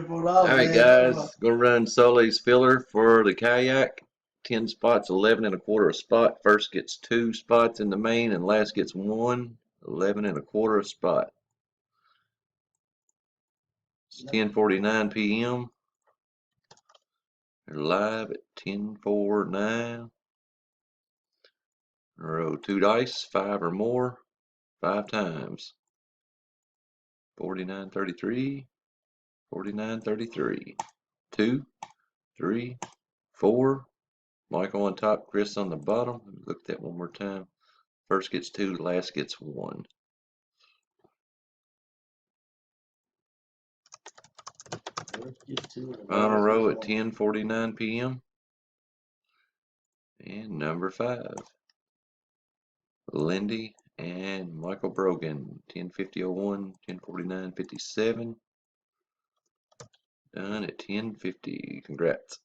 Alright guys, gonna run Sullys filler for the kayak. 10 spots, 11 and a quarter a spot. First gets 2 spots in the main and last gets 1. 11 and a quarter a spot. It's 10:49 p.m. They're live at 10:49. Roll 2 dice, 5 or more, 5 times. 49.33, 49.33. 2, 3, 4. Michael on top, Chris on the bottom. Let me look at that one more time. First gets 2, last gets 1. Final row at 10:49 p.m. And number 5. Lindy and Michael Brogan. 10:50:01, 10:49:57. Done at 10:50. Congrats.